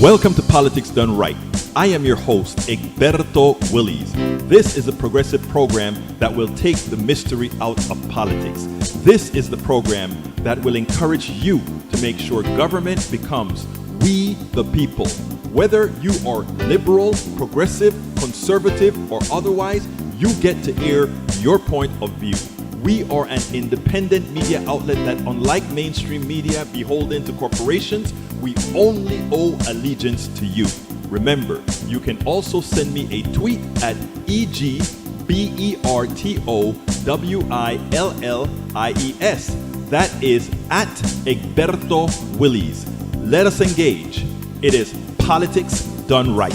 Welcome to Politics Done Right. I am your host, Egberto Willies. This is a progressive program that will take the mystery out of politics. This is the program that will encourage you to make sure government becomes we the people. Whether you are liberal, progressive, conservative, or otherwise, you get to air your point of view. We are an independent media outlet that, unlike mainstream media beholden to corporations, we only owe allegiance to you. Remember, you can also send me a tweet at EGBERTOWILLIES. That is at Egberto Willies. Let us engage. It is Politics Done Right.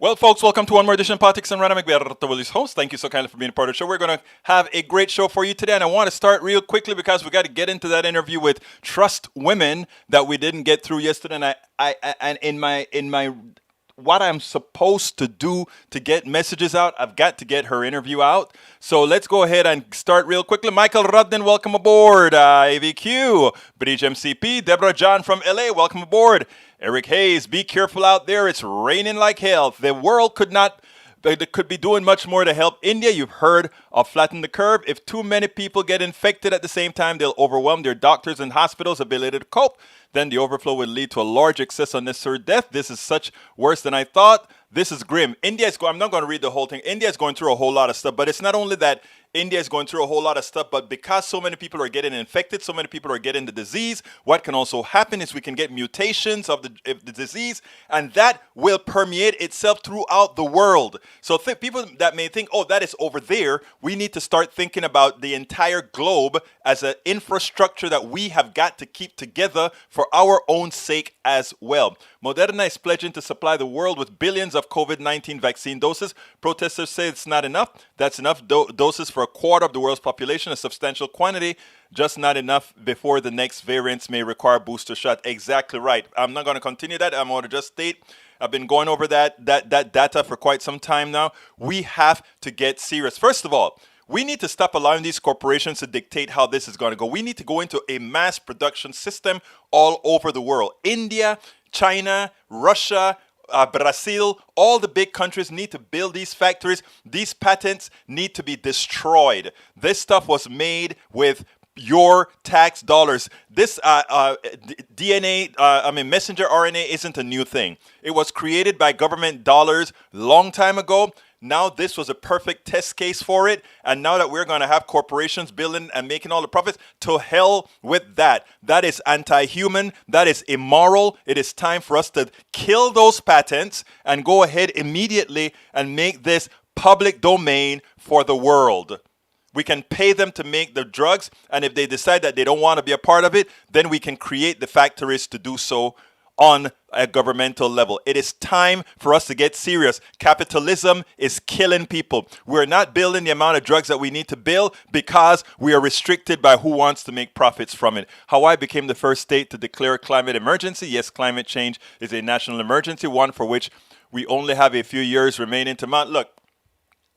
Well, folks, welcome to one more edition of Politics and Right. I'm Egberto Willies, host. Thank you so kindly for being a part of the show. We're going to have a great show for you today, and I want to start real quickly because we got to get into that interview with TrustWomen that we didn't get through yesterday. And in my what I'm supposed to do to get messages out, I've got to get her interview out. So let's go ahead and start real quickly. Michael Rudden, welcome aboard. AVQ, Bridge MCP, Deborah John from LA, welcome aboard. Eric Hayes, be careful out there. It's raining like hell. The world could be doing much more to help India. You've heard of flatten the curve. If too many people get infected at the same time, they'll overwhelm their doctors and hospitals' ability to cope. Then the overflow will lead to a large excess unnecessary death. This is such worse than I thought. This is grim. I'm not going to read the whole thing. India is going through a whole lot of stuff, but it's not only that India is going through a whole lot of stuff, but because so many people are getting infected, so many people are getting the disease, what can also happen is we can get mutations of the disease, and that will permeate itself throughout the world. So people that may think, oh, that is over there, we need to start thinking about the entire globe as an infrastructure that we have got to keep together for our own sake as well. Moderna is pledging to supply the world with billions of COVID-19 vaccine doses. Protesters say it's not enough. That's enough doses for a quarter of the world's population, a substantial quantity, just not enough before the next variants may require booster shot. Exactly right. I'm not going to continue that. I'm going to just state I've been going over that data for quite some time now. We have to get serious. First of all, we need to stop allowing these corporations to dictate how this is going to go. We need to go into a mass production system all over the world. India, China, Russia, Brazil, all the big countries need to build these factories. These patents need to be destroyed. This stuff was made with your tax dollars. This messenger RNA isn't a new thing. It was created by government dollars long time ago. Now this was a perfect test case for it. And now that we're going to have corporations building and making all the profits, to hell with that. That is anti-human. That is immoral. It is time for us to kill those patents and go ahead immediately and make this public domain for the world. We can pay them to make the drugs. And if they decide that they don't want to be a part of it, then we can create the factories to do so on a governmental level. It is time for us to get serious. Capitalism is killing people. We're not building the amount of drugs that we need to build because we are restricted by who wants to make profits from it. Hawaii became the first state to declare a climate emergency. Yes, climate change is a national emergency, one for which we only have a few years remaining to mount. Look,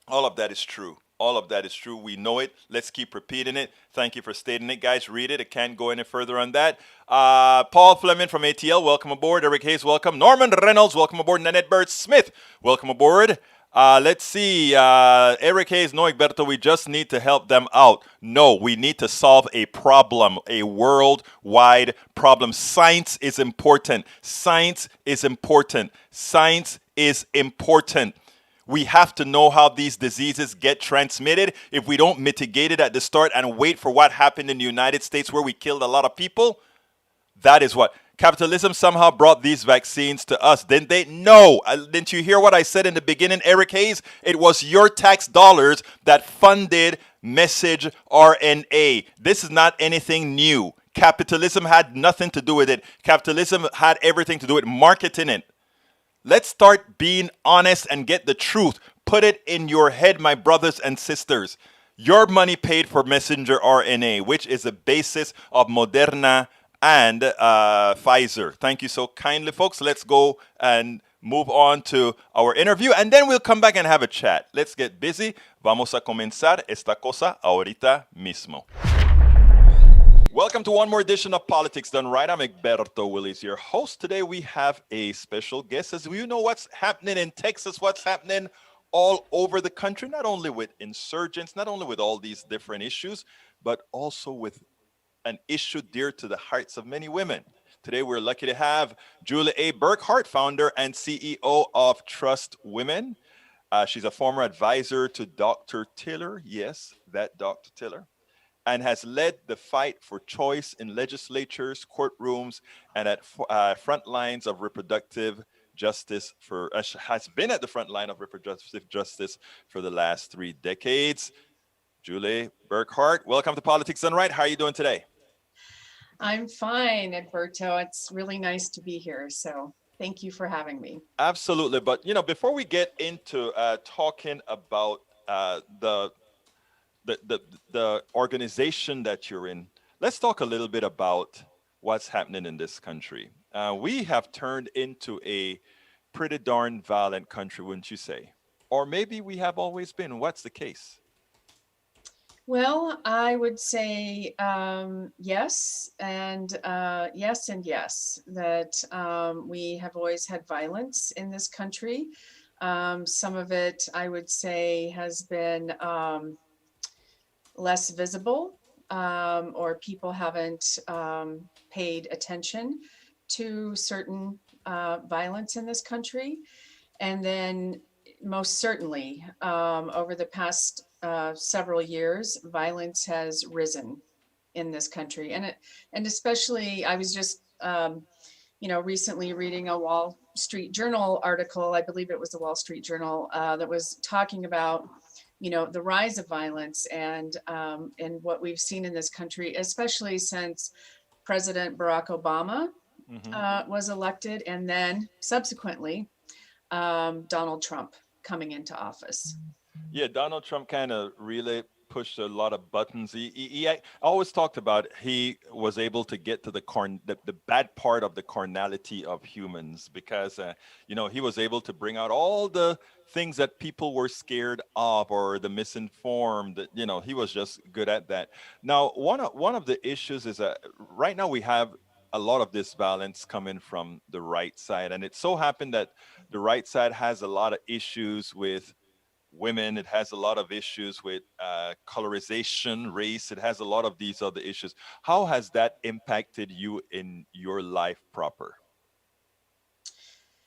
all of that is true. All of that is true. We know it. Let's keep repeating it. Thank you for stating it, guys. Read it. I can't go any further on that. Paul Fleming from ATL, welcome aboard. Eric Hayes, welcome. Norman Reynolds, welcome aboard. Nanette Bird Smith, welcome aboard. Let's see. Eric Hayes, no, Egberto, we just need to help them out. No, we need to solve a problem, a worldwide problem. Science is important. Science is important. Science is important. We have to know how these diseases get transmitted. If we don't mitigate it at the start and wait for what happened in the United States where we killed a lot of people, that is what. Capitalism somehow brought these vaccines to us, didn't they? No. Didn't you hear what I said in the beginning, Eric Hayes? It was your tax dollars that funded messenger RNA. This is not anything new. Capitalism had nothing to do with it. Capitalism had everything to do with marketing it. Let's start being honest and get the truth. Put it in your head, my brothers and sisters. Your money paid for messenger RNA, which is the basis of Moderna and Pfizer. Thank you so kindly, folks. Let's go and move on to our interview, and then we'll come back and have a chat. Let's get busy. Vamos a comenzar esta cosa ahorita mismo. Welcome to one more edition of Politics Done Right. I'm Egberto Willis, your host. Today we have a special guest. As you know what's happening in Texas, what's happening all over the country, not only with insurgents, not only with all these different issues, but also with an issue dear to the hearts of many women. Today we're lucky to have Julie A. Burkhart, founder and CEO of TrustWomen. She's a former advisor to Dr. Tiller. Yes, that Dr. Tiller, and has led the fight for choice in legislatures, courtrooms, and at front lines of reproductive justice has been at the front line of reproductive justice for the last 3 decades. Julie Burkhart, welcome to Politics Done Right. How are you doing today? I'm fine, Egberto. It's really nice to be here. So thank you for having me. Absolutely. But, before we get into talking about the the the organization that you're in, let's talk a little bit about what's happening in this country. We have turned into a pretty darn violent country, wouldn't you say? Or maybe we have always been. What's the case? Well, I would say yes, and yes, and yes, that we have always had violence in this country. Some of it, I would say, has been less visible, or people haven't paid attention to certain violence in this country. And then, most certainly, over the past several years, violence has risen in this country, and especially, I was just recently reading a Wall Street Journal article. I believe it was the Wall Street Journal that was talking about the rise of violence and what we've seen in this country, especially since President Barack Obama Hmm. was elected, and then subsequently Donald Trump coming into office. Yeah, Donald Trump kind of really pushed a lot of buttons. He always talked about he was able to get to the bad part of the carnality of humans because he was able to bring out all the things that people were scared of or the misinformed. He was just good at that. Now, one of the issues is that right now we have a lot of this violence coming from the right side, and it so happened that the right side has a lot of issues with women. It has a lot of issues with colorization, race. It has a lot of these other issues. How has that impacted you in your life proper?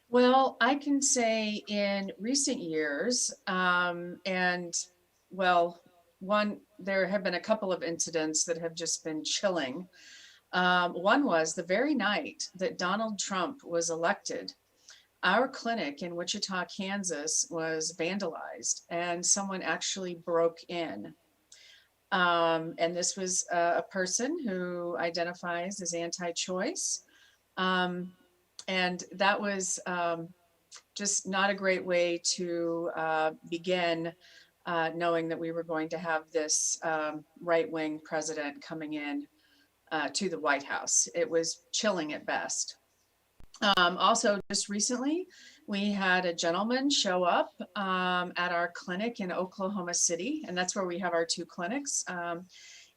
Well, I can say in recent years, and well, there have been a couple of incidents that have just been chilling. One was the very night that Donald Trump was elected. Our clinic in Wichita, Kansas was vandalized and someone actually broke in. And this was a person who identifies as anti choice. Um, and that was just not a great way to begin knowing that we were going to have this right wing president coming in to the White House. It was chilling at best. Also, just recently, we had a gentleman show up at our clinic in Oklahoma City, and that's where we have our 2 clinics.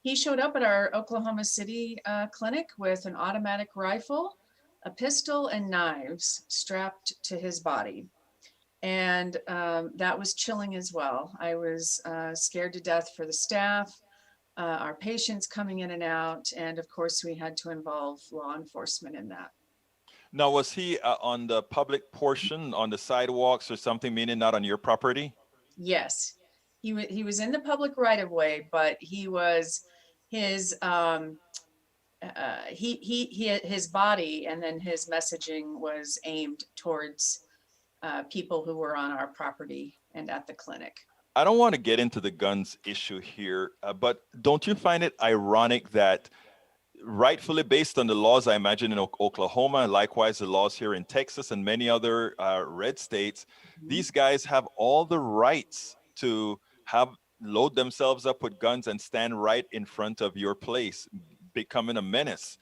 He showed up at our Oklahoma City clinic with an automatic rifle, a pistol, and knives strapped to his body. And that was chilling as well. I was scared to death for the staff, our patients coming in and out, and of course, we had to involve law enforcement in that. Now, was he on the public portion, on the sidewalks or something, meaning not on your property? Yes, he was in the public right of way, but his his body and then his messaging was aimed towards people who were on our property and at the clinic. I don't want to get into the guns issue here, but don't you find it ironic that rightfully based on the laws, I imagine in Oklahoma, and likewise the laws here in Texas and many other red states, Mhm. these guys have all the rights to have load themselves up with guns and stand right in front of your place, becoming a menace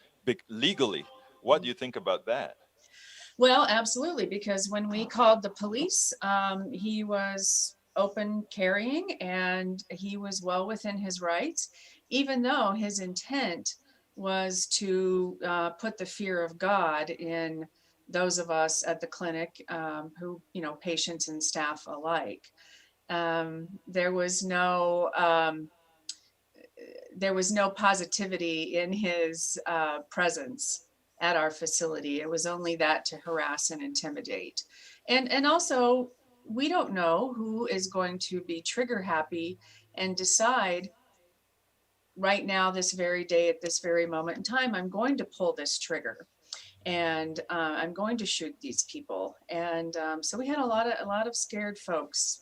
legally. What do you think about that? Well, absolutely, because when we called the police, he was open carrying and he was well within his rights, even though his intent was to put the fear of God in those of us at the clinic, who, patients and staff alike. There was no positivity in his presence at our facility. It was only that to harass and intimidate. And also, we don't know who is going to be trigger happy and decide right now, this very day, at this very moment in time, I'm going to pull this trigger, and I'm going to shoot these people. And so we had a lot of scared folks.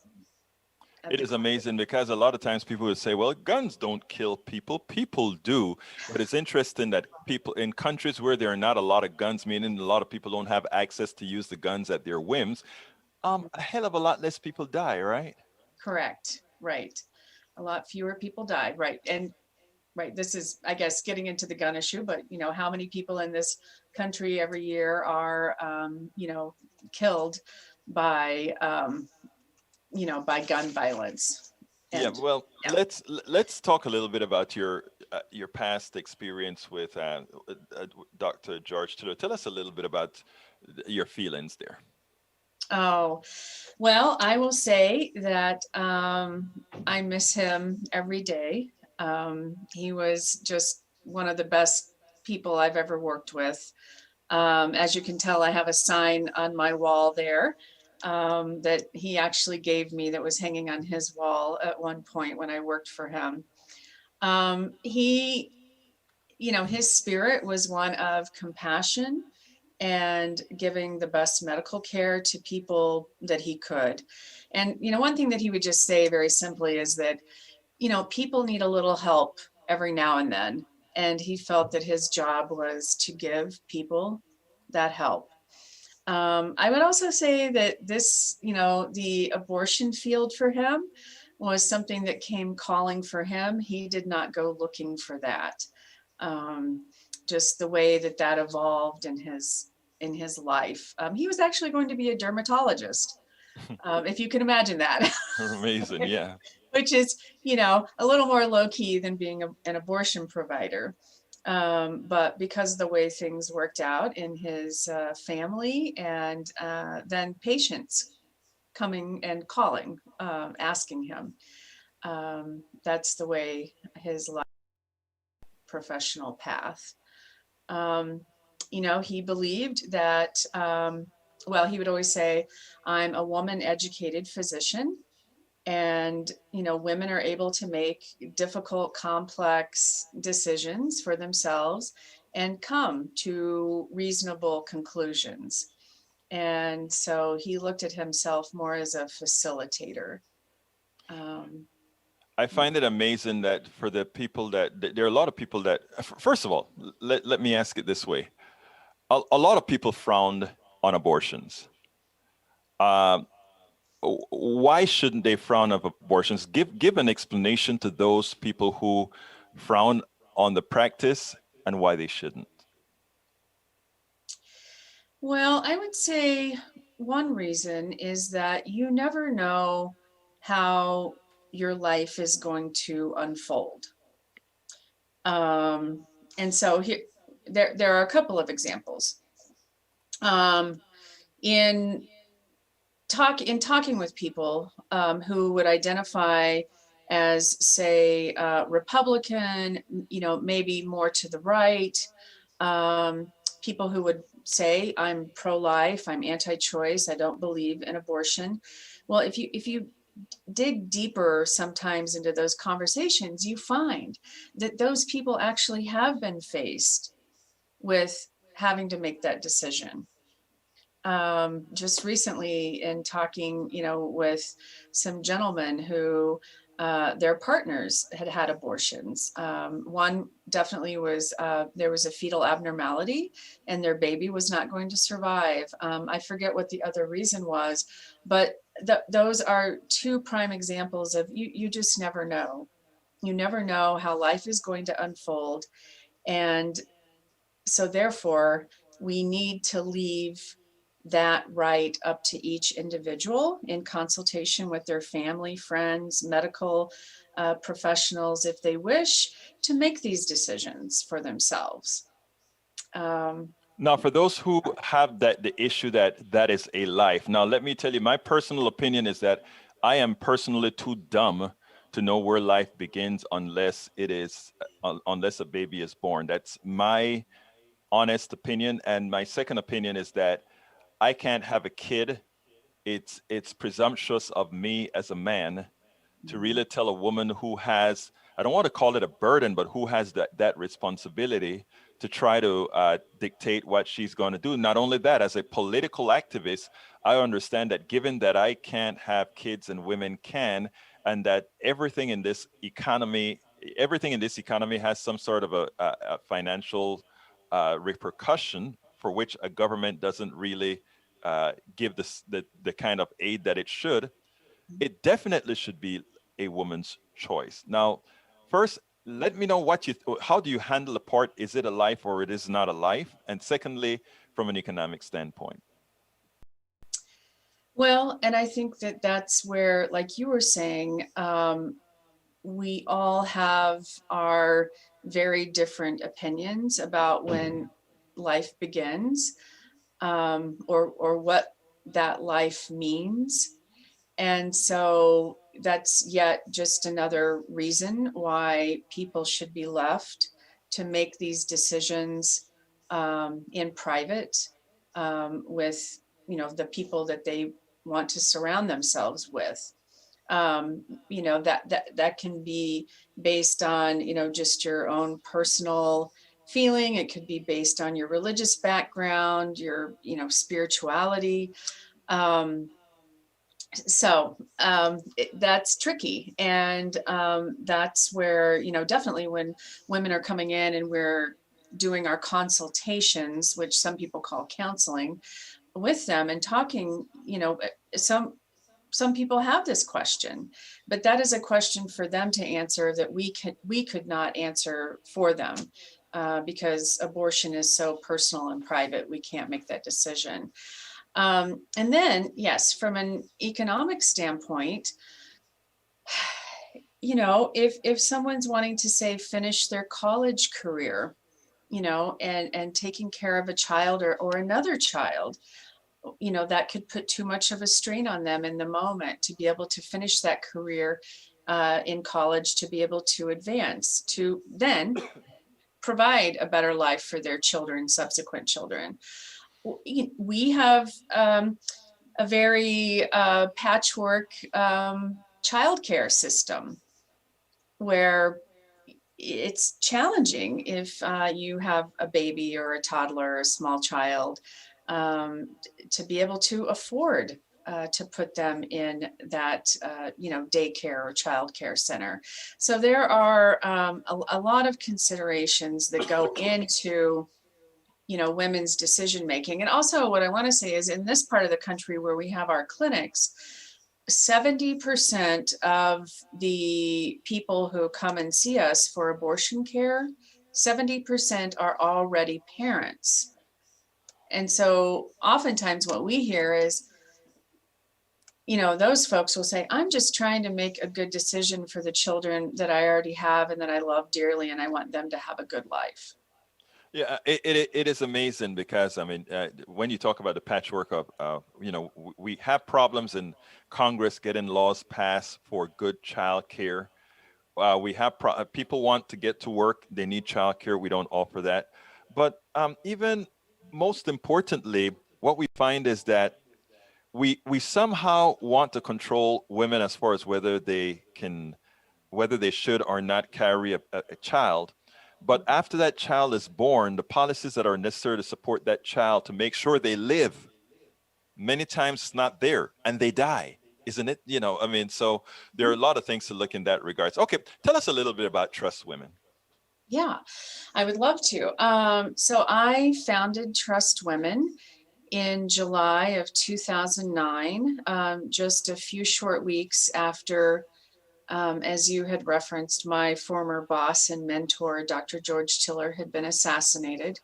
It is amazing because a lot of times people would say, well, guns don't kill people. People do. But it's interesting that people in countries where there are not a lot of guns, meaning a lot of people don't have access to use the guns at their whims, a hell of a lot less people die, right? Correct. Right. A lot fewer people died. Right. And right, this is, I guess, getting into the gun issue, but how many people in this country every year are, killed by, by gun violence. Yeah, And well, yeah. let's talk a little bit about your past experience with Dr. George Tiller. Tell us a little bit about your feelings there. Oh, well, I will say that I miss him every day. He was just one of the best people I've ever worked with. As you can tell, I have a sign on my wall there that he actually gave me, that was hanging on his wall at one point when I worked for him. He, his spirit was one of compassion and giving the best medical care to people that he could. And, one thing that he would just say very simply is that, people need a little help every now and then. And he felt that his job was to give people that help. I would also say that this, the abortion field for him was something that came calling for him. He did not go looking for that. Um, just the way that evolved in his life. He was actually going to be a dermatologist, if you can imagine that. Amazing, yeah. Which is, a little more low key than being an abortion provider. But because of the way things worked out in his family, and then patients coming and calling, asking him, that's the way his life, professional path. Um, he believed that, well, he would always say, I'm a woman educated physician, and women are able to make difficult, complex decisions for themselves and come to reasonable conclusions. And so he looked at himself more as a facilitator. um, I find it amazing that for the people that there are a lot of people that, first of all, let me ask it this way. A lot of people frowned on abortions. Uh, why shouldn't they frown on abortions? Give an explanation to those people who frown on the practice and why they shouldn't. well, I would say one reason is that you never know how your life is going to unfold. Um, and so here, there are a couple of examples. Um, in talking with people who would identify as, say, Republican, maybe more to the right, people who would say, I'm pro-life, I'm anti-choice, I don't believe in abortion. Well, if you dig deeper sometimes into those conversations, you find that those people actually have been faced with having to make that decision. Just recently, in talking, with some gentlemen who their partners had abortions. One definitely was, there was a fetal abnormality and their baby was not going to survive. I forget what the other reason was, but those are two prime examples of you just never know. You never know how life is going to unfold. And so therefore, we need to leave that right up to each individual in consultation with their family, friends, medical professionals, if they wish, to make these decisions for themselves. Now, for those who have the issue that that is a life. Now, let me tell you, my personal opinion is that I am personally too dumb to know where life begins unless it is unless a baby is born. That's my honest opinion. And my second opinion is that I can't have a kid. It's presumptuous of me as a man to really tell a woman who has, I don't want to call it a burden, but who has that responsibility to try to dictate what she's going to do. Not only that, as a political activist, I understand that given that I can't have kids and women can, and that everything in this economy has some sort of a financial repercussion for which a government doesn't really give the kind of aid that it should. It definitely should be a woman's choice. Now, first, let me know how do you handle the part? Is it a life or it is not a life? And secondly, from an economic standpoint. Well, and I think that that's where, like you were saying, we all have our very different opinions about when life begins, or what that life means. And so that's yet just another reason why people should be left to make these decisions in private, with the people that they want to surround themselves with. That can be based on just your own personal feeling. It could be based on your religious background, your spirituality. Um, that's tricky, and that's where definitely when women are coming in and we're doing our consultations, which some people call counseling, with them and talking, some people have this question, but that is a question for them to answer that we could not answer for them, because abortion is so personal and private. We can't make that decision. And then, yes, from an economic standpoint, if someone's wanting to, say, finish their college career, and taking care of a child or another child, that could put too much of a strain on them in the moment to be able to finish that career in college, to be able to advance, to then provide a better life for their children, subsequent children. We have a very patchwork childcare system where it's challenging if you have a baby or a toddler or a small child, to be able to afford to put them in that daycare or childcare center. So there are a lot of considerations that go into women's decision making. And also what I want to say is, in this part of the country where we have our clinics, 70% of the people who come and see us for abortion care, 70% are already parents. And so oftentimes what we hear is, those folks will say, I'm just trying to make a good decision for the children that I already have and that I love dearly, and I want them to have a good life. Yeah, it is amazing because I mean, when you talk about the patchwork of, we have problems in Congress getting laws passed for good child care. We have people want to get to work, they need child care. We don't offer that. But even most importantly, what we find is that we somehow want to control women as far as whether they should or not carry a child. But after that child is born, the policies that are necessary to support that child to make sure they live, many times it's not there and they die, isn't it? I mean, so there are a lot of things to look in that regards. Okay, tell us a little bit about TrustWomen. Yeah, I would love to. So I founded TrustWomen in July of 2009, just a few short weeks after, as you had referenced, my former boss and mentor, Dr. George Tiller, had been assassinated.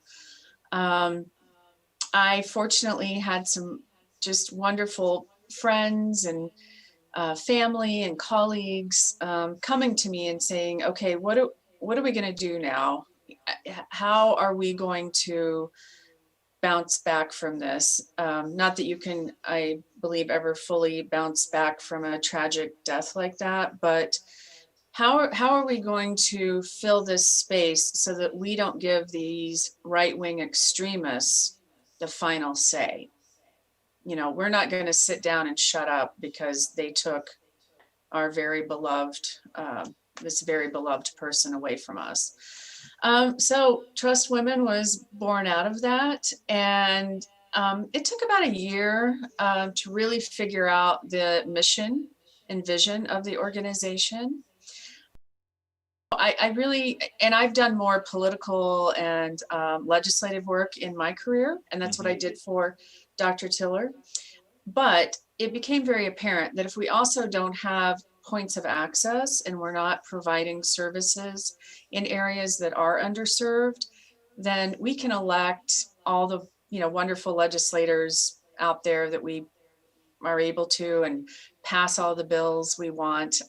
I fortunately had some just wonderful friends and family and colleagues coming to me and saying, okay, what are we going to do now? How are we going to bounce back from this? Not that you can, I believe, ever fully bounce back from a tragic death like that, but how are we going to fill this space so that we don't give these right-wing extremists the final say? You know, we're not going to sit down and shut up because they took our very beloved, this very beloved person away from us. So Trust Women was born out of that. And it took about a year to really figure out the mission and vision of the organization. I really, and I've done more political and legislative work in my career, and that's what I did for Dr. Tiller. But it became very apparent that if we also don't have points of access and we're not providing services in areas that are underserved, then we can elect all the, you know, wonderful legislators out there that we are able to and pass all the bills we want.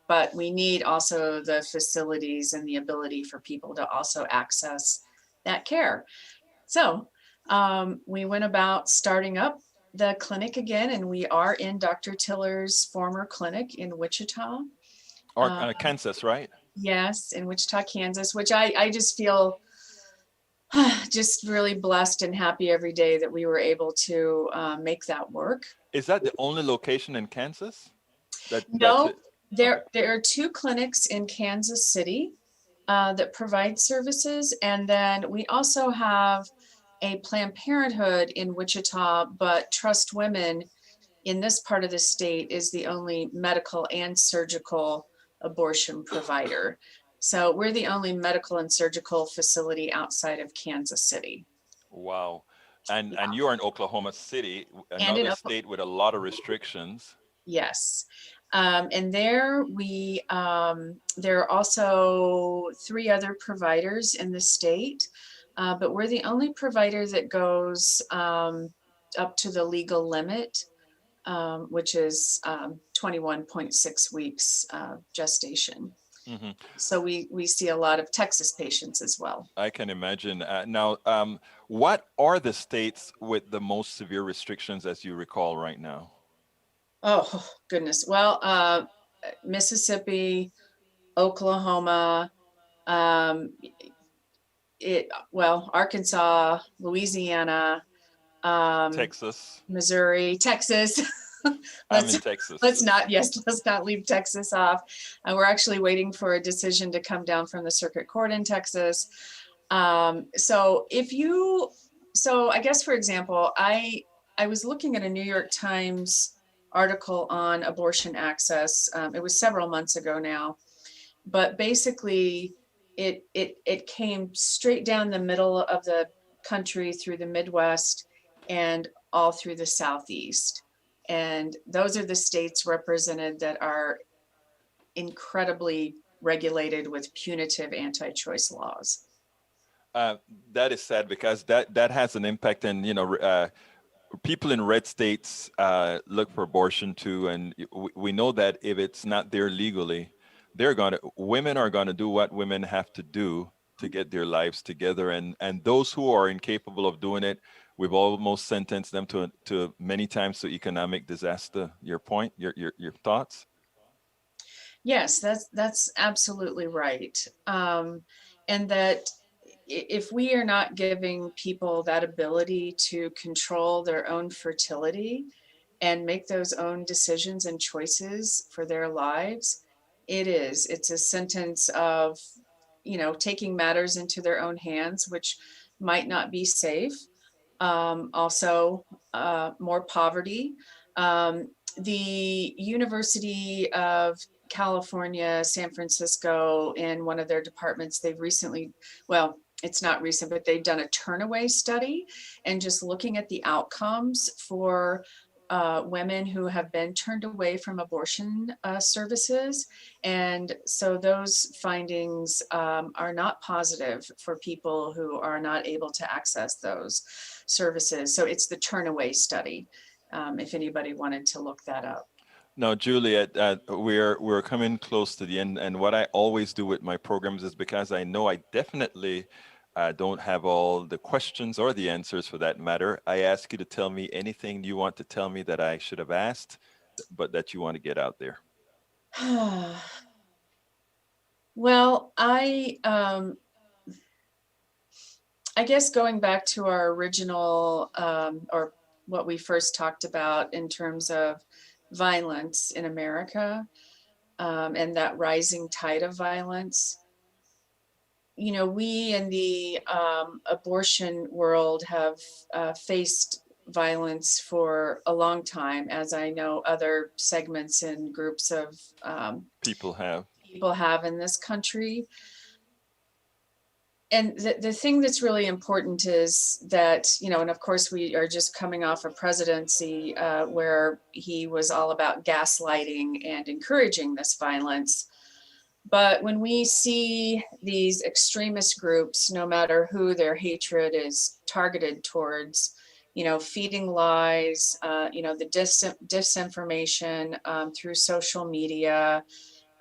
But we need also the facilities and the ability for people to also access that care. So we went about starting up the clinic again, and we are in Dr. Tiller's former clinic in Wichita. Or Kansas, right? Yes, in Wichita, Kansas, which I just feel just really blessed and happy every day that we were able to make that work. Is that the only location in Kansas? That's No, it. Okay. there are two clinics in Kansas City that provide services. And then we also have a Planned Parenthood in Wichita, but Trust Women in this part of the state is the only medical and surgical abortion provider. So we're the only medical and surgical facility outside of Kansas City. Wow. Yeah. And you're in Oklahoma City, And in another state with a lot of restrictions. Yes. And there there are also three other providers in the state, but we're the only provider that goes up to the legal limit, which is 21.6 weeks gestation. Hmm. So we see a lot of Texas patients as well. I can imagine. Now, what are the states with the most severe restrictions as you recall right now? Oh, goodness. Well, Mississippi, Oklahoma, um, Arkansas, Louisiana, um, Texas. Missouri, Texas. I'm in let's Texas. let's not leave Texas off. We're actually waiting for a decision to come down from the circuit court in Texas. So I guess, for example, I was looking at a New York Times article on abortion access. It was several months ago now, but basically it came straight down the middle of the country through the Midwest and all through the Southeast. And those are the states represented that are incredibly regulated with punitive anti-choice laws. Uh, that is sad because that has an impact, and people in red states look for abortion too, and we know that if it's not there legally, women are going to do what women have to do to get their lives together, and those who are incapable of doing it, we've almost sentenced them to many times to economic disaster. Your point, your thoughts? Yes, that's absolutely right. And that if we are not giving people that ability to control their own fertility and make those own decisions and choices for their lives, it's a sentence of, you know, taking matters into their own hands, which might not be safe. Also, more poverty. The University of California, San Francisco, in one of their departments, they've recently, well, it's not recent, but they've done a turnaway study and just looking at the outcomes for women who have been turned away from abortion services. And so those findings are not positive for people who are not able to access those services. So it's the Turnaway study, if anybody wanted to look that up. Now, Juliet, we're coming close to the end, and what I always do with my programs is, because I know I definitely don't have all the questions or the answers for that matter, I ask you to tell me anything you want to tell me that I should have asked, but that you want to get out there. Well, I guess going back to our original, or what we first talked about in terms of violence in America, and that rising tide of violence. You know, we in the abortion world have faced violence for a long time, as I know other segments and groups of People have. people have in this country. And the thing that's really important is that, you know, and of course we are just coming off a presidency where he was all about gaslighting and encouraging this violence. But when we see these extremist groups, no matter who their hatred is targeted towards, you know, feeding lies, you know, the disinformation through social media,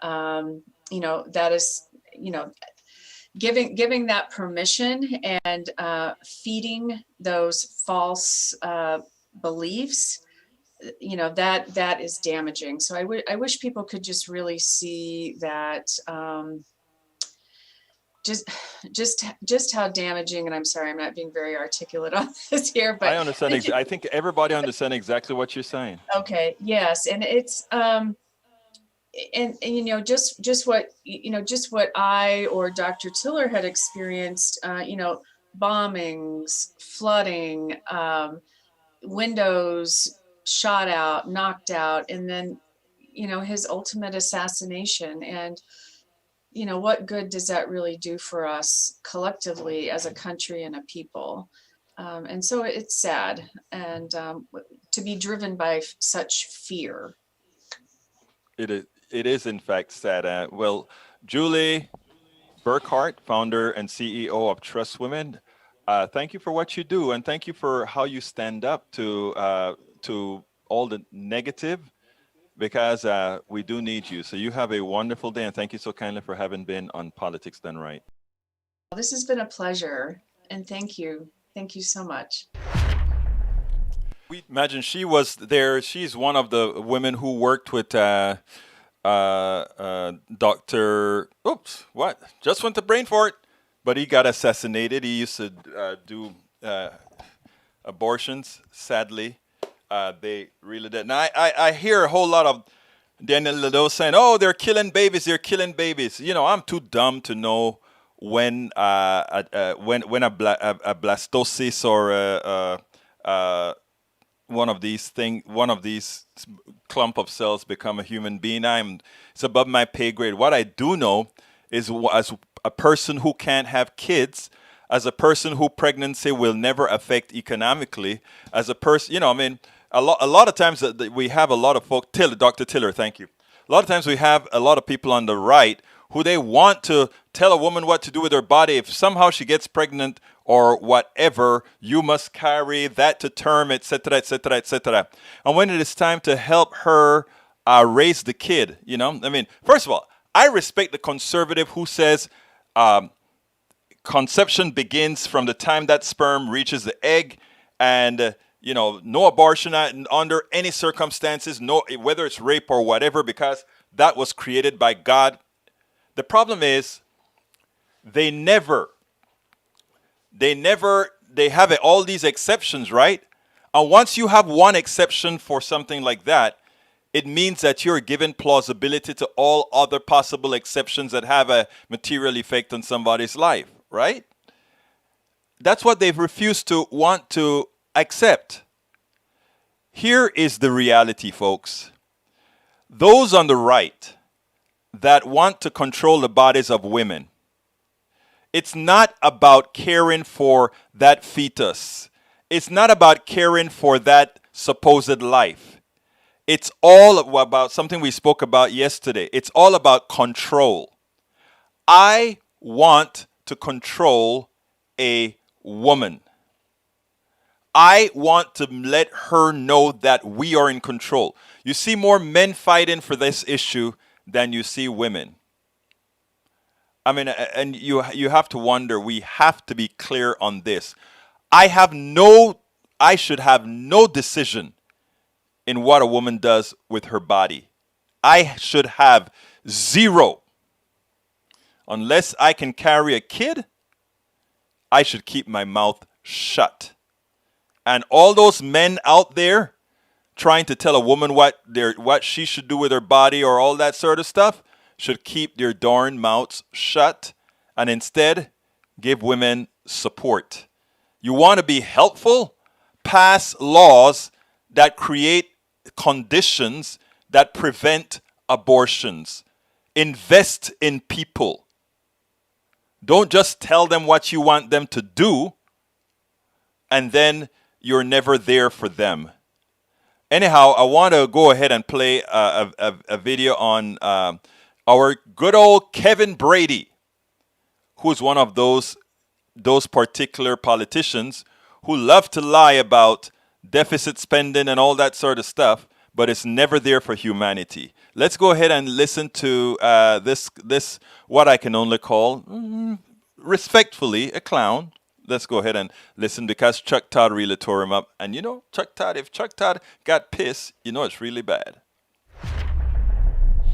you know, that is, you know, giving that permission and feeding those false beliefs, you know, that is damaging. So I wish people could just really see that, just how damaging. And I'm sorry, I'm not being very articulate on this here, I but understand. I think everybody understands exactly what you're saying. okay, yes, and it's and you know, just what, you know, just what I or Dr. Tiller had experienced, you know, bombings, flooding, windows shot out, knocked out, and then, you know, his ultimate assassination. And, you know, what good does that really do for us collectively as a country and a people? And so it's sad, and to be driven by such fear. It is in fact sad. Well, Julie Burkhart, founder and CEO of TrustWomen, thank you for what you do, and thank you for how you stand up to all the negative, because we do need you. So you have a wonderful day, and thank you so kindly for having been on Politics Done Right. This has been a pleasure, and thank you. Thank you so much. We imagine she was there. She's one of the women who worked with Dr. Oops, what? Just went to brain for it. But he got assassinated. He used to do abortions, sadly. They really did. Now, I hear a whole lot of Daniel Lado saying, oh, they're killing babies. You know, I'm too dumb to know when a blastocyst or one of these clump of cells become a human being. It's above my pay grade. What I do know is, as a person who can't have kids, as a person who pregnancy will never affect economically, as a person, you know, I mean, a lot of times we have a lot of folk, Dr. Tiller, thank you. A lot of times we have a lot of people on the right who they want to tell a woman what to do with her body. If somehow she gets pregnant or whatever, you must carry that to term, etc., etc., etc. And when it is time to help her raise the kid, you know, I mean, first of all, I respect the conservative who says conception begins from the time that sperm reaches the egg, and you know, no abortion under any circumstances, no, whether it's rape or whatever, because that was created by God. The problem is they have all these exceptions, right? And once you have one exception for something like that, it means that you're given plausibility to all other possible exceptions that have a material effect on somebody's life, right? That's what they've refused to want to accept. Here is the reality, folks. Those on the right that want to control the bodies of women, it's not about caring for that fetus. It's not about caring for that supposed life. It's all about something we spoke about yesterday. It's all about control. I want to control a woman. I want to let her know that we are in control. You see more men fighting for this issue than you see women. I mean, and you have to wonder, we have to be clear on this. I should have no decision in what a woman does with her body. I should have zero. Unless I can carry a kid, I should keep my mouth shut. And all those men out there trying to tell a woman what she should do with her body or all that sort of stuff should keep their darn mouths shut and instead give women support. You want to be helpful? Pass laws that create conditions that prevent abortions. Invest in people. Don't just tell them what you want them to do and then you're never there for them. Anyhow, I want to go ahead and play a video on our good old Kevin Brady, who's one of those particular politicians who love to lie about deficit spending and all that sort of stuff, but it's never there for humanity. Let's go ahead and listen to this what I can only call, respectfully, a clown. Let's go ahead and listen because Chuck Todd really tore him up. And if Chuck Todd got pissed, it's really bad.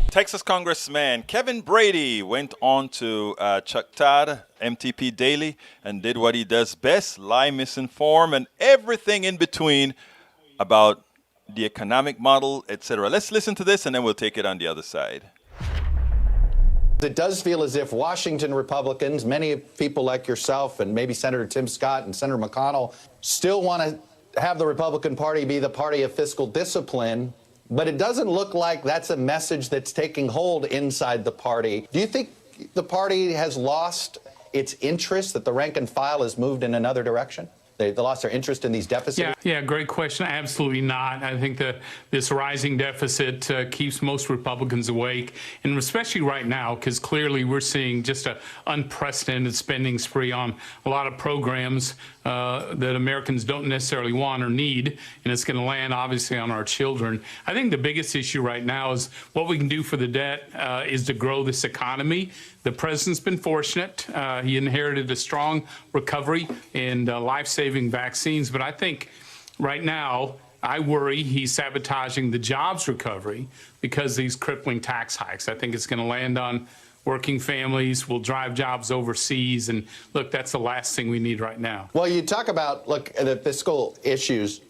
Texas Congressman Kevin Brady went on to Chuck Todd, MTP Daily, and did what he does best, lie, misinform, and everything in between about the economic model, etc. Let's listen to this, and then we'll take it on the other side. It does feel as if Washington Republicans, many people like yourself and maybe Senator Tim Scott and Senator McConnell, still want to have the Republican Party be the party of fiscal discipline, but it doesn't look like that's a message that's taking hold inside the party. Do you think the party has lost its interest, that the rank and file has moved in another direction? They lost their interest in these deficits? Yeah, great question. Absolutely not. I think that this rising deficit keeps most Republicans awake, and especially right now, because clearly we're seeing just an unprecedented spending spree on a lot of programs that Americans don't necessarily want or need, and it's going to land obviously on our children. I think the biggest issue right now is what we can do for the debt is to grow this economy. The president's been fortunate. He inherited a strong recovery and life-saving vaccines, but I think right now I worry he's sabotaging the jobs recovery because of these crippling tax hikes. I think it's going to land on working families, will drive jobs overseas, and look, that's the last thing we need right now. Well, you talk about, the fiscal issues.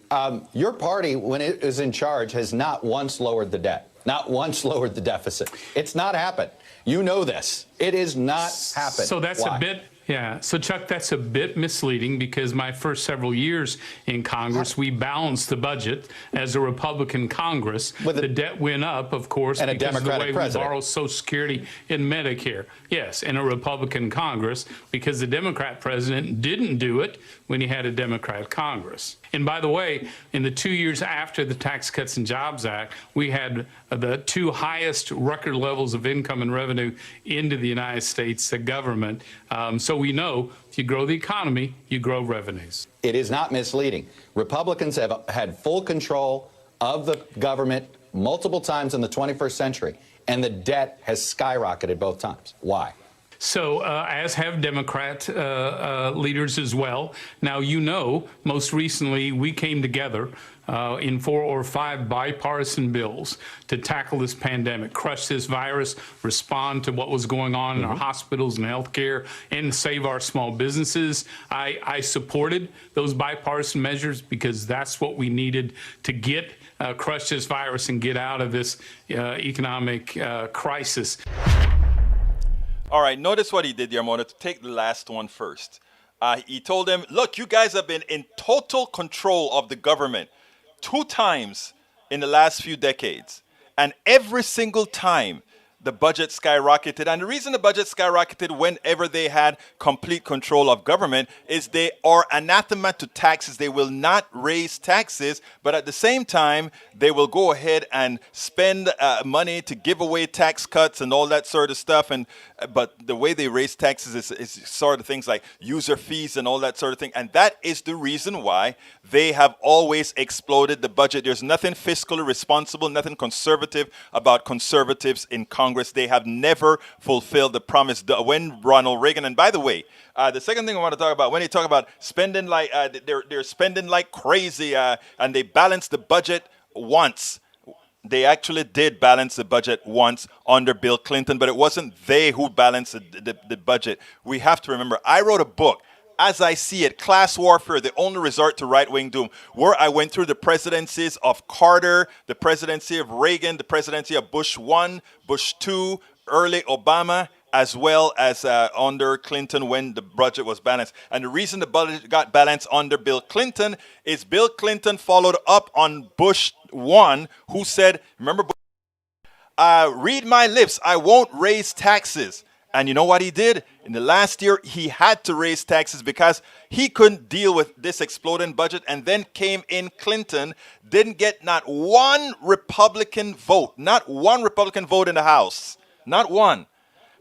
Your party, when it is in charge, has not once lowered the debt, not once lowered the deficit. It's not happened. You know this. It is not happened. So that's Why? a bit, yeah. So Chuck, that's a bit misleading because my first several years in Congress, we balanced the budget as a Republican Congress. The debt went up, of course, and a because Democratic of the way president. we borrow Social Security and Medicare. Yes, in a Republican Congress because the Democrat president didn't do it when he had a Democratic Congress. And by the way, in the 2 years after the Tax Cuts and Jobs Act, we had the two highest record levels of income and revenue into the United States government. So we know if you grow the economy, you grow revenues. It is not misleading. Republicans have had full control of the government multiple times in the 21st century, and the debt has skyrocketed both times. Why? So, as have Democrat leaders as well. Now, most recently we came together in 4 or 5 bipartisan bills to tackle this pandemic, crush this virus, respond to what was going on in our hospitals and healthcare, and save our small businesses. I supported those bipartisan measures because that's what we needed to get crush this virus and get out of this economic crisis. All right, notice what he did there. I'm going to take the last one first. He told them, look, you guys have been in total control of the government 2 times in the last few decades. And every single time, the budget skyrocketed. And the reason the budget skyrocketed whenever they had complete control of government is they are anathema to taxes. They will not raise taxes, but at the same time, they will go ahead and spend money to give away tax cuts and all that sort of stuff. But the way they raise taxes is sort of things like user fees and all that sort of thing. And that is the reason why they have always exploded the budget. There's nothing fiscally responsible, nothing conservative about conservatives in Congress. They have never fulfilled the promise. When Ronald Reagan, and by the way, the second thing I want to talk about, when they talk about spending like, they're spending like crazy, and they balance the budget once. They actually did balance the budget once under Bill Clinton, but it wasn't they who balanced the budget. We have to remember, I wrote a book, As I See It, Class Warfare, the Only Resort to Right-Wing Doom, where I went through the presidencies of Carter, the presidency of Reagan, the presidency of Bush 1, Bush 2, early Obama, as well as under Clinton when the budget was balanced. And the reason the budget got balanced under Bill Clinton is Bill Clinton followed up on Bush 1, who said, remember, read my lips, I won't raise taxes. And you know what he did? In the last year, he had to raise taxes because he couldn't deal with this exploding budget. And then came in Clinton, didn't get not one Republican vote, not one Republican vote in the House, not one.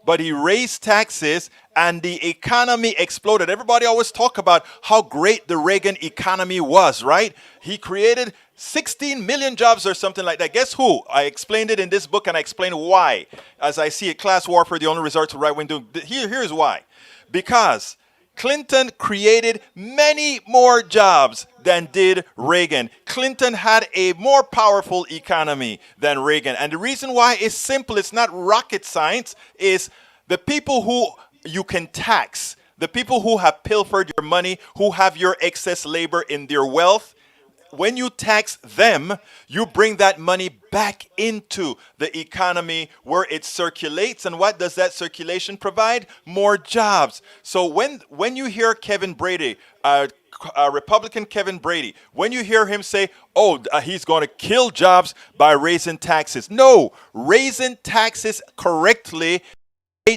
But he raised taxes and the economy exploded. Everybody always talk about how great the Reagan economy was, right? He created 16 million jobs or something like that. Guess who? I explained it in this book and I explained why. As I See It, Class Warfare, the Only Resort to Right-Wing Doom. Here's why. Because Clinton created many more jobs than did Reagan. Clinton had a more powerful economy than Reagan. And the reason why is simple. It's not rocket science. Is the people who you can tax, the people who have pilfered your money, who have your excess labor in their wealth, when you tax them, you bring that money back into the economy where it circulates. And what does that circulation provide? More jobs. So when you hear Kevin Brady, Republican Kevin Brady, when you hear him say, he's going to kill jobs by raising taxes. No, raising taxes correctly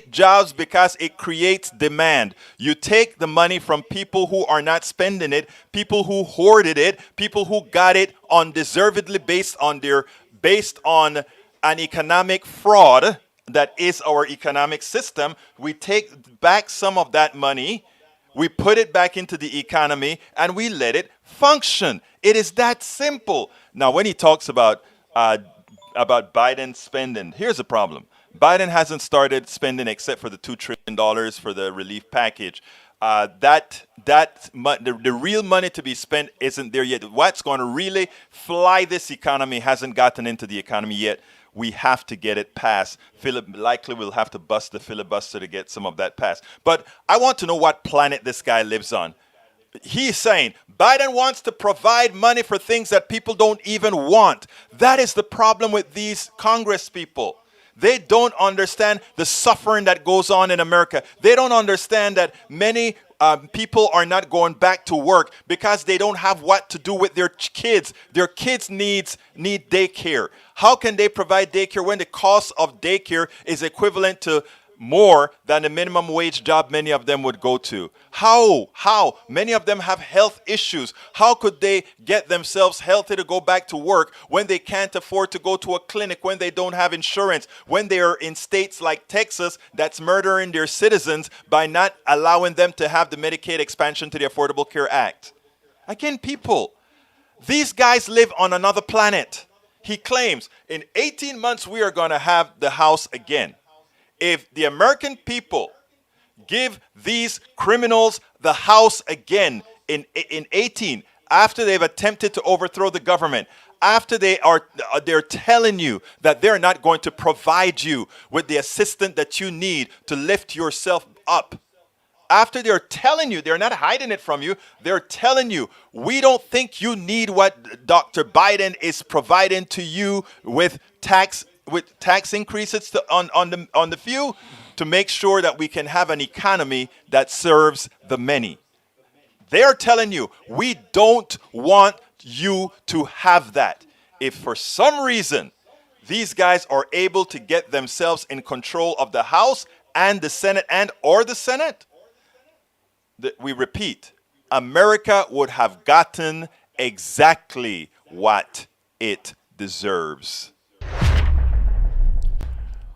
jobs because it creates demand. You take the money from people who are not spending it, people who hoarded it, people who got it undeservedly based on an economic fraud that is our economic system. We take back some of that money, we put it back into the economy, and we let it function. It is that simple. Now, when he talks about Biden spending, here's the problem. Biden hasn't started spending except for the $2 trillion for the relief package. The real money to be spent isn't there yet. What's going to really fly this economy hasn't gotten into the economy yet. We have to get it passed. Likely we'll have to bust the filibuster to get some of that passed. But I want to know what planet this guy lives on. He's saying Biden wants to provide money for things that people don't even want. That is the problem with these Congress people. They don't understand the suffering that goes on in America. They don't understand that many people are not going back to work because they don't have what to do with their kids. Their kids need daycare. How can they provide daycare when the cost of daycare is equivalent to more than the minimum wage job many of them would go to? How? Many of them have health issues. How could they get themselves healthy to go back to work when they can't afford to go to a clinic, when they don't have insurance, when they are in states like Texas that's murdering their citizens by not allowing them to have the Medicaid expansion to the Affordable Care Act? Again, people, these guys live on another planet. He claims in 18 months we are going to have the House again. If the American people give these criminals the House again in 18, after they've attempted to overthrow the government, after they're telling you that they're not going to provide you with the assistance that you need to lift yourself up, after they're telling you, they're not hiding it from you, they're telling you, we don't think you need what Dr. Biden is providing to you with tax increases on the few, to make sure that we can have an economy that serves the many. They're telling you, we don't want you to have that. If for some reason These guys are able to get themselves in control of the House and the Senate or the Senate. We repeat, America would have gotten exactly what it deserves.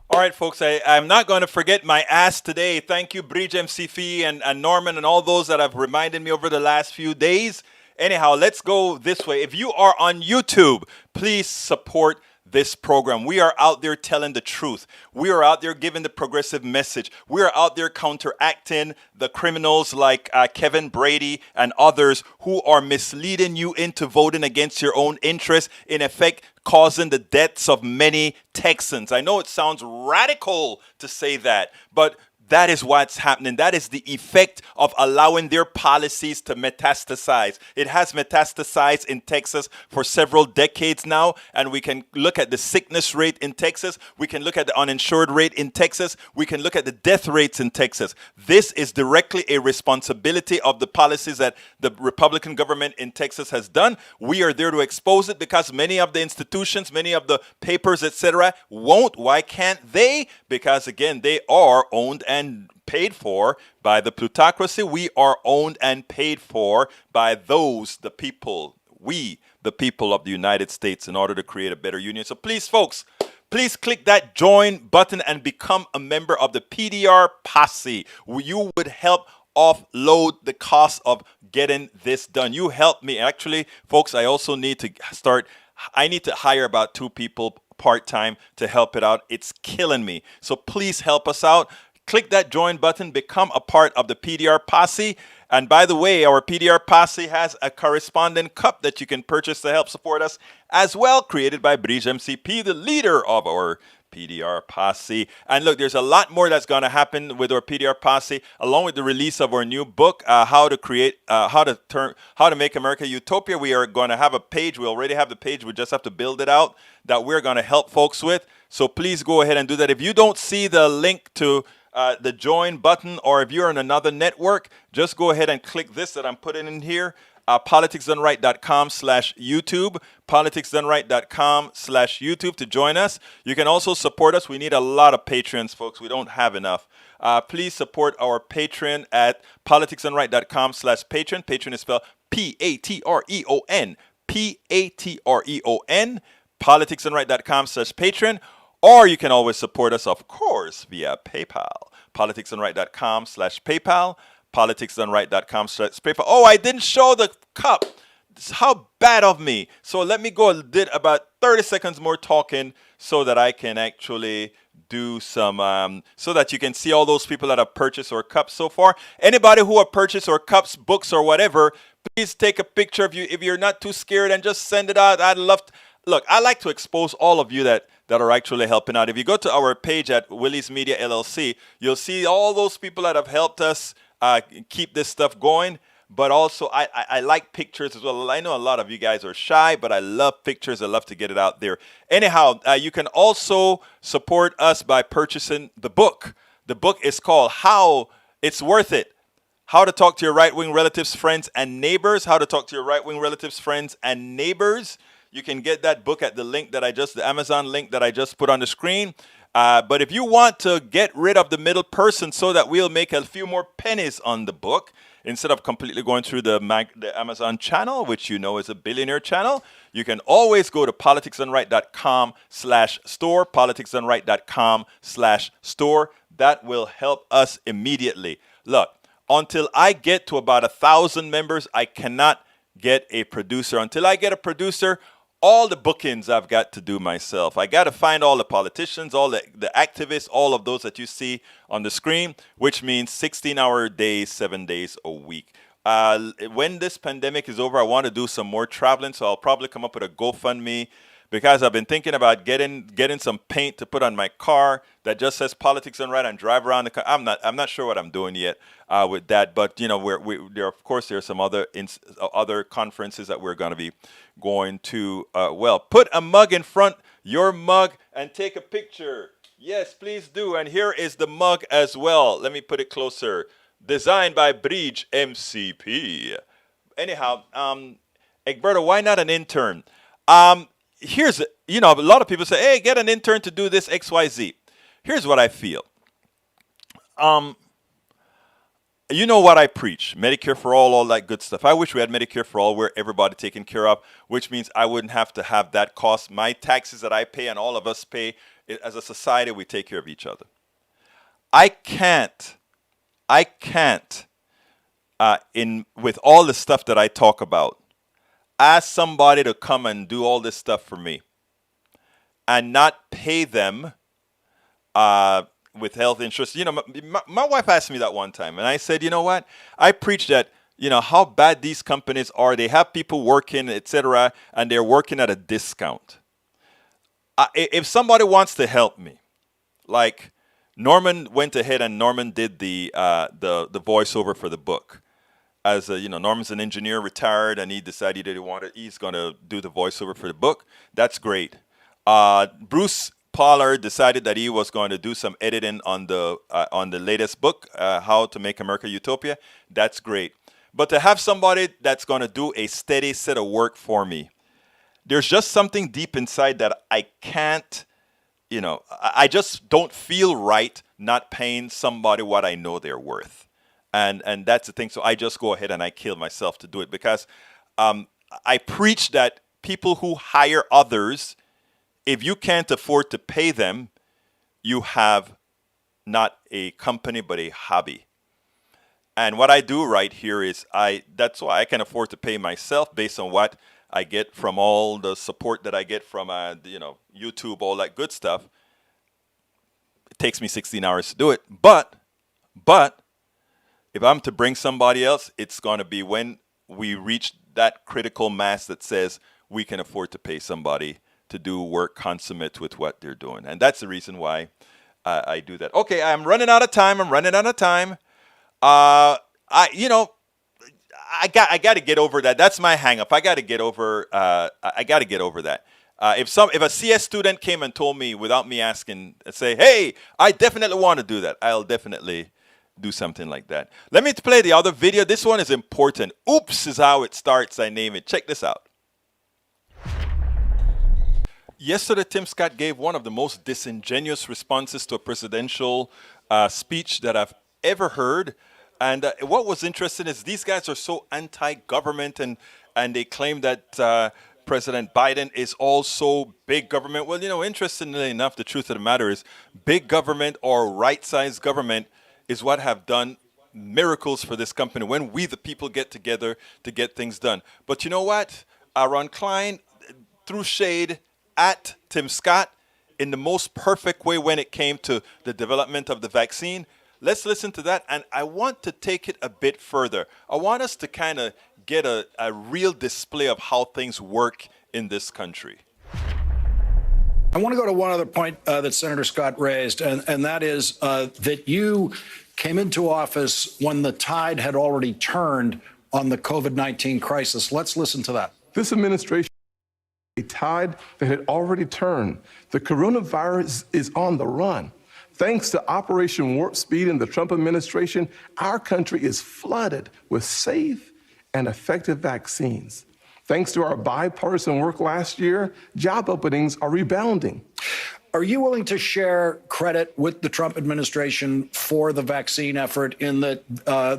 All right, folks, I'm not going to forget my ask today. Thank you, Bridge MCFE and Norman and all those that have reminded me over the last few days. Anyhow, let's go this way. If you are on YouTube, please support this program. We are out there telling the truth. We are out there giving the progressive message. We are out there counteracting the criminals like Kevin Brady and others who are misleading you into voting against your own interests, in effect causing the deaths of many Texans. I know it sounds radical to say that, but that is what's happening. That is the effect of allowing their policies to metastasize. It has metastasized in Texas for several decades now, and we can look at the sickness rate in Texas. We can look at the uninsured rate in Texas. We can look at the death rates in Texas. This is directly a responsibility of the policies that the Republican government in Texas has done. We are there to expose it because many of the institutions, many of the papers, etc., won't. Why can't they? Because, again, they are owned and paid for by the plutocracy. We are owned and paid for by those, the people, we, the people of the United States, in order to create a better union. So please, folks, please click that join button and become a member of the PDR posse. You would help offload the cost of getting this done. You help me. Actually, folks, I also need to I need to hire about 2 people part-time to help it out. It's killing me. So please help us out. Click that join button, become a part of the PDR posse. And by the way, our PDR posse has a corresponding cup that you can purchase to help support us as well, created by Bridge MCP, the leader of our PDR posse. And look, there's a lot more that's going to happen with our PDR posse, along with the release of our new book, how to make America utopia. We are going to have a page. We already have the page. We just have to build it out, that we're going to help folks with. So please go ahead and do that. If you don't see the link to the join button, or if you're on another network, just go ahead and click this that I'm putting in here. politicsdoneright.com/YouTube, politicsdoneright.com/YouTube to join us. You can also support us. We need a lot of patrons, folks. We don't have enough. Please support our Patreon at politicsdoneright.com/patron. Patron is spelled Patreon, Patreon, politicsdoneright.com/patron. Or you can always support us, of course, via PayPal. politicsdoneright.com/PayPal. politicsdoneright.com/PayPal. Oh, I didn't show the cup. How bad of me. So let me go and did about 30 seconds more talking so that I can actually do some, so that you can see all those people that have purchased our cups so far. Anybody who have purchased our cups, books, or whatever, please take a picture of you. If you're not too scared, and just send it out. I'd love to. Look, I like to expose all of you that are actually helping out. If you go to our page at Willie's Media LLC, you'll see all those people that have helped us keep this stuff going. But also, I like pictures as well. I know a lot of you guys are shy, but I love pictures. I love to get it out there. Anyhow, you can also support us by purchasing the book. The book is called How It's Worth It. How to talk to your right-wing relatives, friends, and neighbors. How to talk to your right-wing relatives, friends, and neighbors. You can get that book at the Amazon link that I just put on the screen. But if you want to get rid of the middle person so that we'll make a few more pennies on the book, instead of completely going through the Amazon channel, which you know is a billionaire channel, you can always go to politicsdoneright.com/store, politicsdoneright.com/store. That will help us immediately. Look, until I get to about 1,000 members, I cannot get a producer. Until I get a producer, all the bookings I've got to do myself. I got to find all the politicians, all the activists, all of those that you see on the screen, which means 16-hour days, 7 days a week. When this pandemic is over, I want to do some more traveling, so I'll probably come up with a GoFundMe, because I've been thinking about getting some paint to put on my car that just says Politics Done Right and drive around the car. I'm not sure what I'm doing yet with that, but you know, there are some other conferences that we're going to be going to. Put a mug in front, your mug, and take a picture. Yes, please do. And here is the mug as well. Let me put it closer. Designed by Bridge MCP. Anyhow, Egberto, why not an intern? here's, you know, a lot of people say, hey, get an intern to do this XYZ. Here's what I feel. You know what I preach, Medicare for all that good stuff. I wish we had Medicare for all where everybody taken care of, which means I wouldn't have to have that cost. My taxes that I pay and all of us pay, as a society, we take care of each other. I can't, with all the stuff that I talk about, ask somebody to come and do all this stuff for me and not pay them with health insurance. You know, my wife asked me that one time, and I said, you know what? I preach that, you know, how bad these companies are. They have people working, etc., and they're working at a discount. If somebody wants to help me, like Norman went ahead and Norman did the voiceover for the book. As you know, Norman's an engineer, retired, and he decided that he's going to do the voiceover for the book. That's great. Bruce Pollard decided that he was going to do some editing on the latest book, How to Make America Utopia. That's great. But to have somebody that's going to do a steady set of work for me, there's just something deep inside that I can't, you know, I just don't feel right not paying somebody what I know they're worth. And that's the thing. So I just go ahead and I kill myself to do it, because I preach that people who hire others, if you can't afford to pay them, you have not a company but a hobby. And what I do right here is that's why I can afford to pay myself based on what I get from all the support that I get from you know, YouTube, all that good stuff. It takes me 16 hours to do it. But if I'm to bring somebody else, it's going to be when we reach that critical mass that says we can afford to pay somebody to do work consummate with what they're doing. And that's the reason why I do that. Okay, I'm running out of time. I got to get over that. That's my hang up. I got to get over that. If a CS student came and told me without me asking, say, hey, I definitely want to do that, I'll definitely do something like that. Let me play the other video. This one is important. Oops is how it starts. I name it. Check this out. Yesterday, Tim Scott gave one of the most disingenuous responses to a presidential speech that I've ever heard. And what was interesting is these guys are so anti-government, and they claim that President Biden is also big government. Well, you know, interestingly enough, the truth of the matter is big government or right-sized government is what have done miracles for this company when we, the people, get together to get things done. But you know what? Ron Klein threw shade at Tim Scott in the most perfect way when it came to the development of the vaccine. Let's listen to that, and I want to take it a bit further. I want us to kind of get a real display of how things work in this country. I want to go to one other point that Senator Scott raised, and that is that you came into office when the tide had already turned on the COVID-19 crisis. Let's listen to that. This administration, a tide that had already turned. The coronavirus is on the run. Thanks to Operation Warp Speed and the Trump administration, our country is flooded with safe and effective vaccines. Thanks to our bipartisan work last year, job openings are rebounding. Are you willing to share credit with the Trump administration for the vaccine effort in that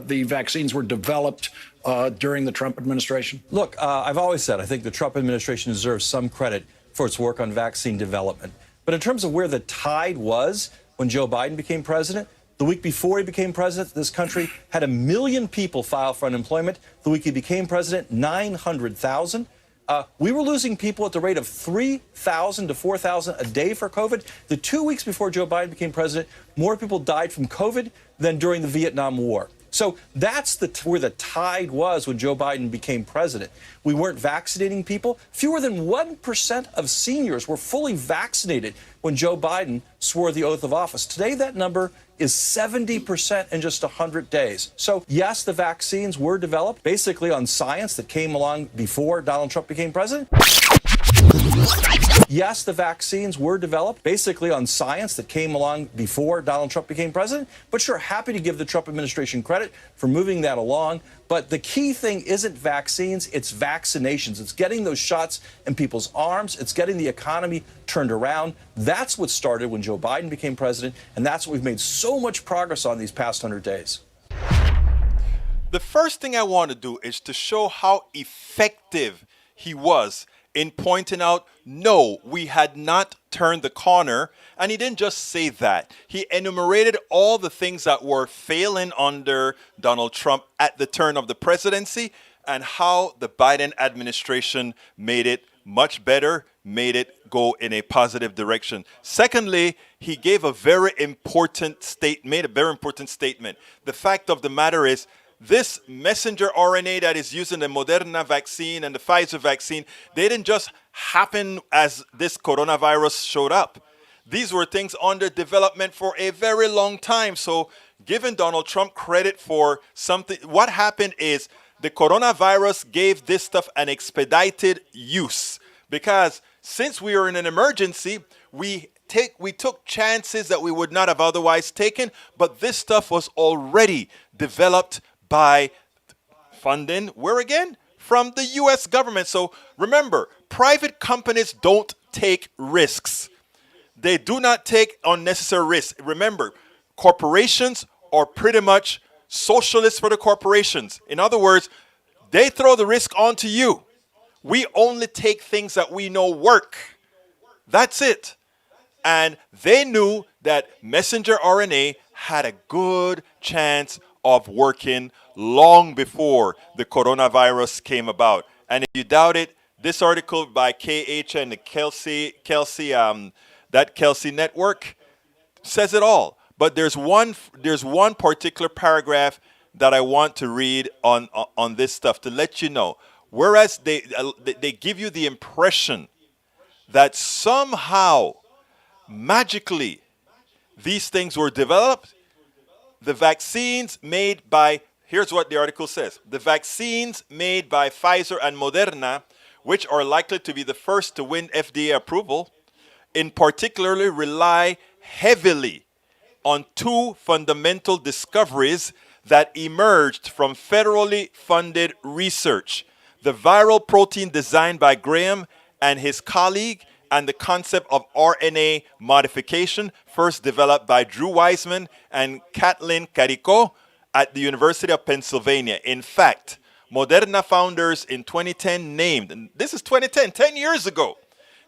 the vaccines were developed during the Trump administration? Look, I've always said I think the Trump administration deserves some credit for its work on vaccine development. But in terms of where the tide was when Joe Biden became president, the week before he became president, this country had 1 million people file for unemployment. The week he became president, 900,000. We were losing people at the rate of 3,000 to 4,000 a day for COVID. The 2 weeks before Joe Biden became president, more people died from COVID than during the Vietnam War. So that's where the tide was when Joe Biden became president. We weren't vaccinating people. Fewer than 1% of seniors were fully vaccinated when Joe Biden swore the oath of office. Today, that number is 70% in just 100 days. So yes, the vaccines were developed basically on science that came along before Donald Trump became president. Yes, the vaccines were developed basically on science that came along before Donald Trump became president, but sure, happy to give the Trump administration credit for moving that along. But the key thing isn't vaccines, it's vaccinations. It's getting those shots in people's arms. It's getting the economy turned around. That's what started when Joe Biden became president, and that's what we've made so much progress on these past 100 days. The first thing I want to do is to show how effective he was in pointing out, no, we had not turned the corner. And he didn't just say that. He enumerated all the things that were failing under Donald Trump at the turn of the presidency and how the Biden administration made it much better, made it go in a positive direction. Secondly, he gave a very important statement. The fact of the matter is, this messenger RNA that is using the Moderna vaccine and the Pfizer vaccine, they didn't just happen as this coronavirus showed up. These were things under development for a very long time. So giving Donald Trump credit for something, what happened is the coronavirus gave this stuff an expedited use. Because since we were in an emergency, we took chances that we would not have otherwise taken, but this stuff was already developed by funding, where again? From the U.S. government. So remember, private companies don't take risks. They do not take unnecessary risks. Remember, corporations are pretty much socialists for the corporations. In other words, they throw the risk onto you. We only take things that we know work. That's it. And they knew that messenger RNA had a good chance of working long before the coronavirus came about. And if you doubt it, this article by KH and the Kelsey network says it all. But there's one particular paragraph that I want to read on this stuff to let you know. Whereas they give you the impression that somehow, magically, these things were developed, the vaccines made by, here's what the article says, the vaccines made by Pfizer and Moderna, which are likely to be the first to win FDA approval, in particularly rely heavily on two fundamental discoveries that emerged from federally funded research: the viral protein designed by Graham and his colleague, and the concept of RNA modification, first developed by Drew Weissman and Kathleen Carico at the University of Pennsylvania. In fact, Moderna founders in 2010 named, and this is 2010, 10 years ago,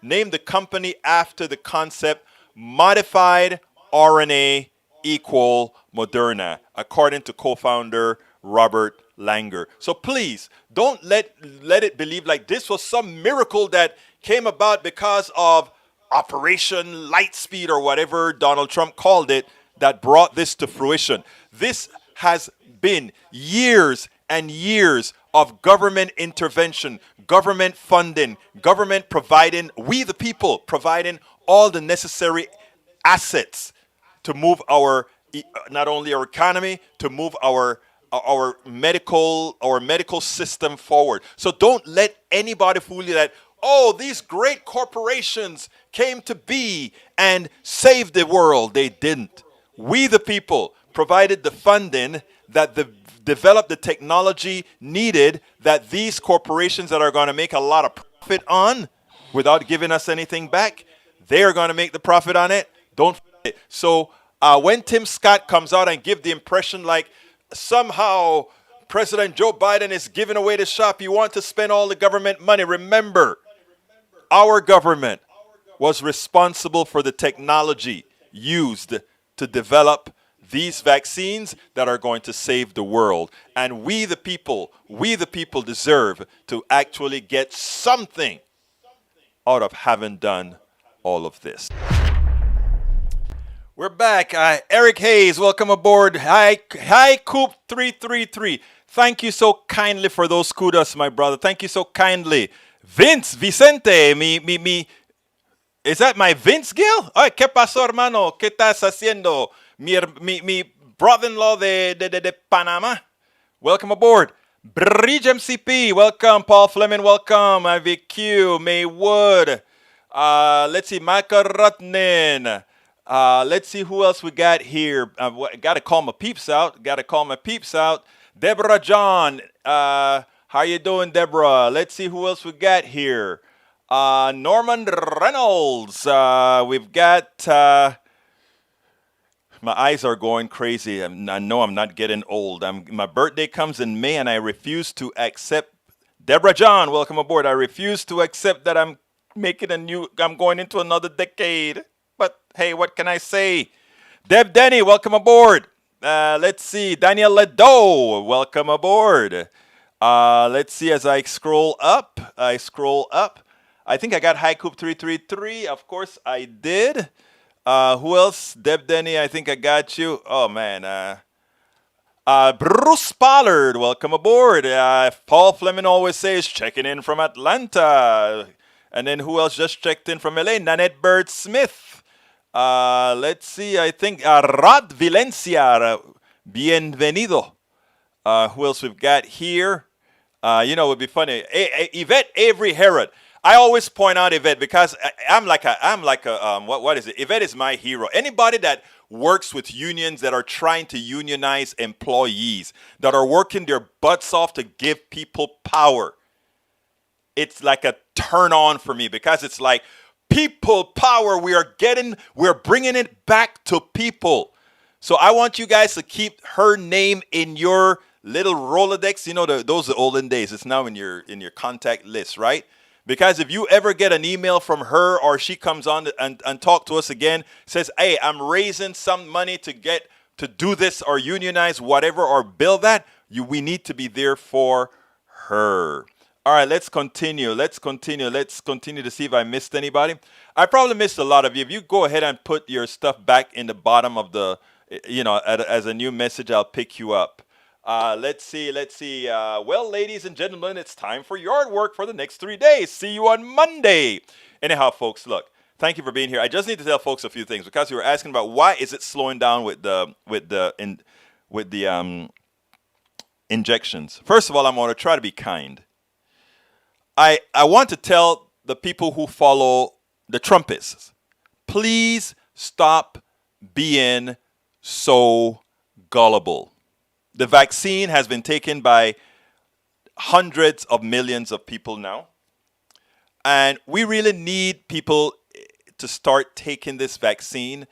named the company after the concept modified RNA equal Moderna, according to co-founder Robert Langer. So please, don't let it believe like this was some miracle that came about because of Operation Lightspeed or whatever Donald Trump called it that brought this to fruition. This has been years and years of government intervention, government funding, government providing, we the people, providing all the necessary assets to move our, not only our economy, to move our medical system forward. So don't let anybody fool you that, oh, these great corporations came to be and saved the world. They didn't. We, the people, provided the funding that developed the technology needed that these corporations that are going to make a lot of profit on without giving us anything back, they are going to make the profit on it. Don't forget it. So when Tim Scott comes out and give the impression like somehow President Joe Biden is giving away the shop, you want to spend all the government money, remember, our government was responsible for the technology used to develop these vaccines that are going to save the world. And we the people deserve to actually get something out of having done all of this. We're back. Eric Hayes, welcome aboard. Hi, Coop 333. Thank you so kindly for those kudos, my brother. Thank you so kindly. Vicente, is that my Vince Gill? Ay, ¿qué pasó, hermano? ¿Qué estás haciendo? Mi brother-in-law de Panama. Welcome aboard. Bridge MCP, welcome. Paul Fleming, welcome. IVQ, Maywood. Let's see, Micah Ratnin. Let's see who else we got here. Got to call my peeps out. Deborah John. How you doing, Deborah? Let's see who else we got here. Norman Reynolds. We've got... my eyes are going crazy. I know I'm not getting old. My birthday comes in May, and I refuse to accept. Deborah John, welcome aboard. I refuse to accept that I'm going into another decade. But hey, what can I say? Deb Denny, welcome aboard. Let's see. Daniel Ledo, welcome aboard. Let's see as I scroll up. I think I got Haiku 333. Of course I did. Who else? Deb Denny, I think I got you. Oh, man. Bruce Pollard, welcome aboard. Paul Fleming always says, checking in from Atlanta. And then who else just checked in from LA? Nanette Bird Smith. Let's see, I think Rod Valencia, bienvenido. Who else we've got here? It would be funny. Yvette Avery Herod. I always point out Yvette because what is it? Yvette is my hero. Anybody that works with unions that are trying to unionize employees, that are working their butts off to give people power, it's like a turn on for me because it's like people power. We're bringing it back to people. So I want you guys to keep her name in your little Rolodex. Those are the olden days. It's now in your contact list, right? Because if you ever get an email from her or she comes on and talk to us again, says, hey, I'm raising some money to do this or unionize whatever or build that, we need to be there for her. All right, let's continue. Let's continue to see if I missed anybody. I probably missed a lot of you. If you go ahead and put your stuff back in the bottom of the, as a new message, I'll pick you up. Let's see. Well, ladies and gentlemen, it's time for yard work for the next 3 days. See you on Monday. Anyhow, folks, look, thank you for being here. I just need to tell folks a few things because you were asking about why is it slowing down with the injections. First of all, I'm going to try to be kind. I want to tell the people who follow the Trumpists, please stop being so gullible. The vaccine has been taken by hundreds of millions of people now. And we really need people to start taking this vaccine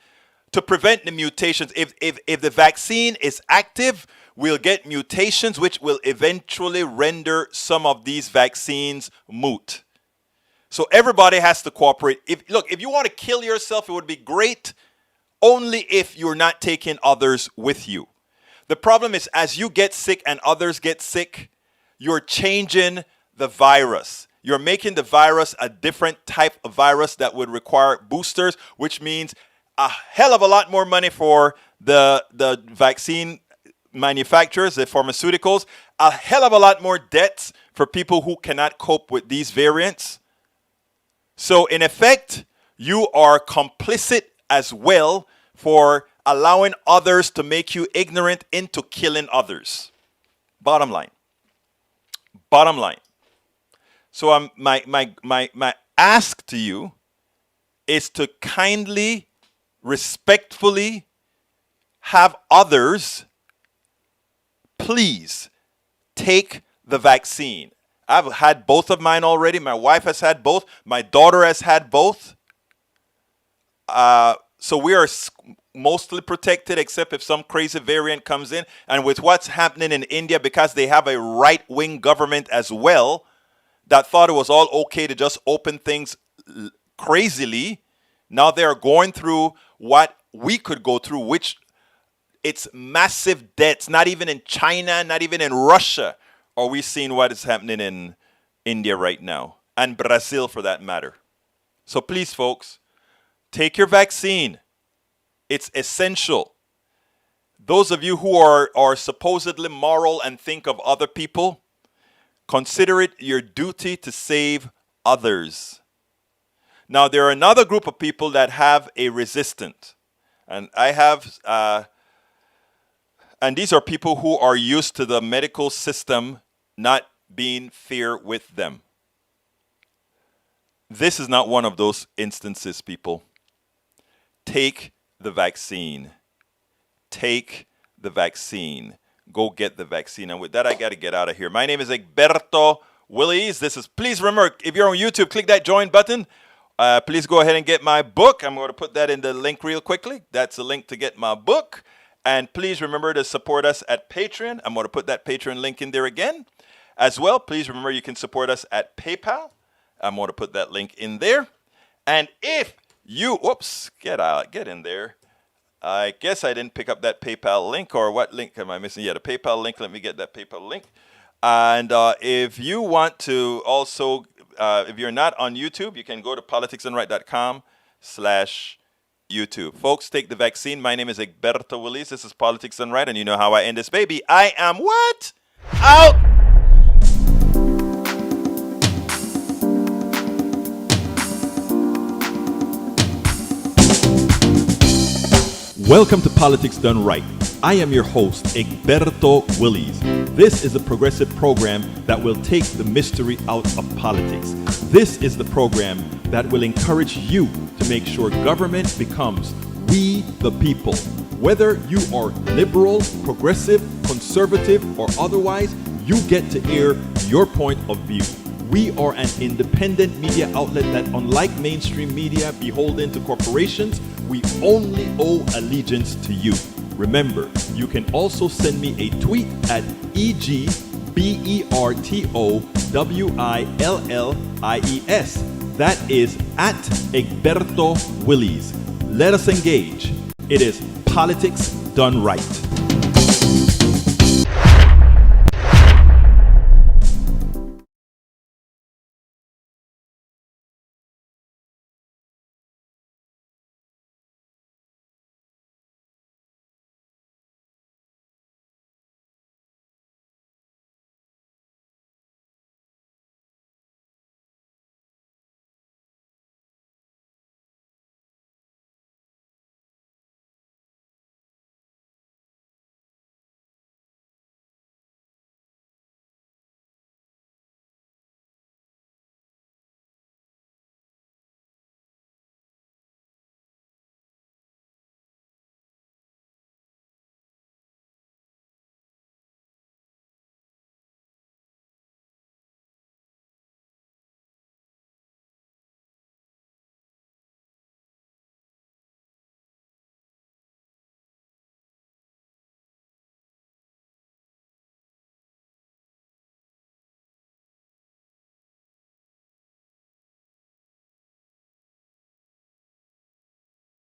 to prevent the mutations. If the vaccine is active, we'll get mutations which will eventually render some of these vaccines moot. So everybody has to cooperate. If you want to kill yourself, it would be great only if you're not taking others with you. The problem is as you get sick and others get sick, you're changing the virus. You're making the virus a different type of virus that would require boosters, which means a hell of a lot more money for the vaccine manufacturers, the pharmaceuticals, a hell of a lot more debts for people who cannot cope with these variants. So in effect, you are complicit as well for allowing others to make you ignorant into killing others. Bottom line. So my ask to you is to kindly, respectfully have others please take the vaccine. I've had both of mine already. My wife has had both. My daughter has had both. So we are mostly protected except if some crazy variant comes in. And with what's happening in India, because they have a right-wing government as well that thought it was all okay to just open things crazily, now they're going through what we could go through, which it's massive debts. Not even in China, not even in Russia are we seeing what is happening in India right now, and Brazil for that matter. So please, folks, take your vaccine. It's essential. Those of you who are supposedly moral and think of other people, consider it your duty to save others. Now, there are another group of people that have a resistance. And I have, and these are people who are used to the medical system not being fair with them. This is not one of those instances, people. Take the vaccine. Take the vaccine. Go get the vaccine. And with that, I got to get out of here. My name is Egberto Willies. Please remember, if you're on YouTube, click that join button. Please go ahead and get my book. I'm going to put that in the link real quickly. That's the link to get my book. And please remember to support us at Patreon. I'm going to put that Patreon link in there again. As well, please remember you can support us at PayPal. I'm going to put that link in there. And if you, get in there. I guess I didn't pick up that PayPal link, or what link am I missing? Yeah, the PayPal link. Let me get that PayPal link. And if you want to also, if you're not on YouTube, you can go to politicsdoneright.com/YouTube. Folks, take the vaccine. My name is Egberto Willies. This is Politics Done Right, and you know how I end this baby. I am what? Out! Welcome to Politics Done Right. I am your host, Egberto Willies. This is a progressive program that will take the mystery out of politics. This is the program that will encourage you to make sure government becomes we the people. Whether you are liberal, progressive, conservative, or otherwise, you get to air your point of view. We are an independent media outlet that, unlike mainstream media beholden to corporations, we only owe allegiance to you. Remember, you can also send me a tweet at EGBERTOWILLIES. That is at Egberto Willies. Let us engage. It is Politics Done Right.